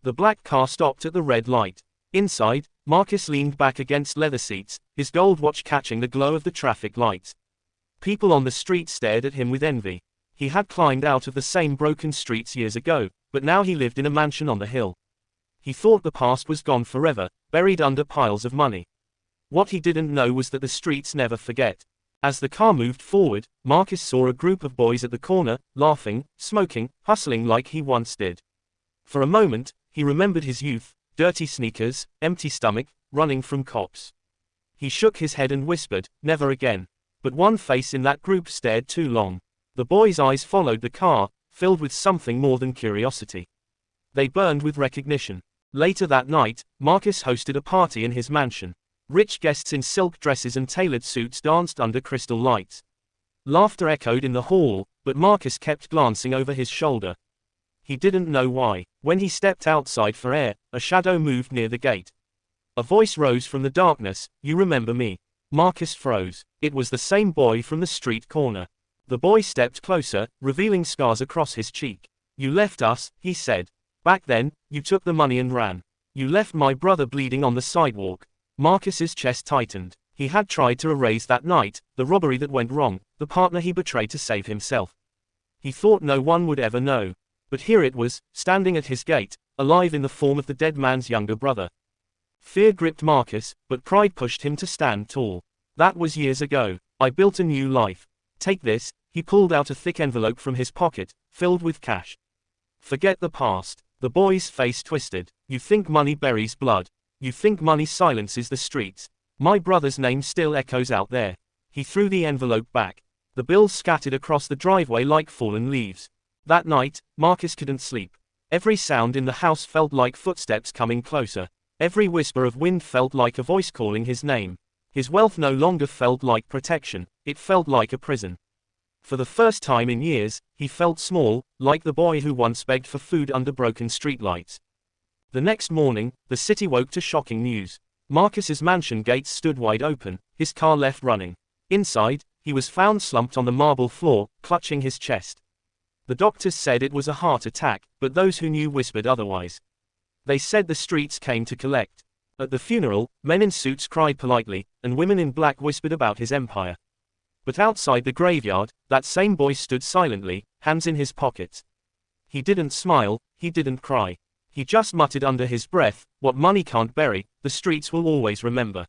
The black car stopped at the red light. Inside, Marcus leaned back against leather seats, his gold watch catching the glow of the traffic lights. People on the street stared at him with envy. He had climbed out of the same broken streets years ago, but now he lived in a mansion on the hill. He thought the past was gone forever, buried under piles of money. What he didn't know was that the streets never forget. As the car moved forward, Marcus saw a group of boys at the corner, laughing, smoking, hustling like he once did. For a moment, he remembered his youth, dirty sneakers, empty stomach, running from cops. He shook his head and whispered, "Never again." But one face in that group stared too long. The boys' eyes followed the car, filled with something more than curiosity. They burned with recognition. Later that night, Marcus hosted a party in his mansion. Rich guests in silk dresses and tailored suits danced under crystal lights. Laughter echoed in the hall, but Marcus kept glancing over his shoulder. He didn't know why. When he stepped outside for air, a shadow moved near the gate. A voice rose from the darkness, "You remember me?" Marcus froze. It was the same boy from the street corner. The boy stepped closer, revealing scars across his cheek. "You left us," he said. "Back then, you took the money and ran. You left my brother bleeding on the sidewalk." Marcus's chest tightened. He had tried to erase that night, the robbery that went wrong, the partner he betrayed to save himself. He thought no one would ever know. But here it was, standing at his gate, alive in the form of the dead man's younger brother. Fear gripped Marcus, but pride pushed him to stand tall. "That was years ago. I built a new life. Take this." He pulled out a thick envelope from his pocket, filled with cash. "Forget the past." The boy's face twisted. "You think money buries blood. You think money silences the streets. My brother's name still echoes out there." He threw the envelope back. The bills scattered across the driveway like fallen leaves. That night, Marcus couldn't sleep. Every sound in the house felt like footsteps coming closer. Every whisper of wind felt like a voice calling his name. His wealth no longer felt like protection, it felt like a prison. For the first time in years, he felt small, like the boy who once begged for food under broken streetlights. The next morning, the city woke to shocking news. Marcus's mansion gates stood wide open, his car left running. Inside, he was found slumped on the marble floor, clutching his chest. The doctors said it was a heart attack, but those who knew whispered otherwise. They said the streets came to collect. At the funeral, men in suits cried politely, and women in black whispered about his empire. But outside the graveyard, that same boy stood silently, hands in his pockets. He didn't smile, he didn't cry. He just muttered under his breath, "What money can't bury, the streets will always remember."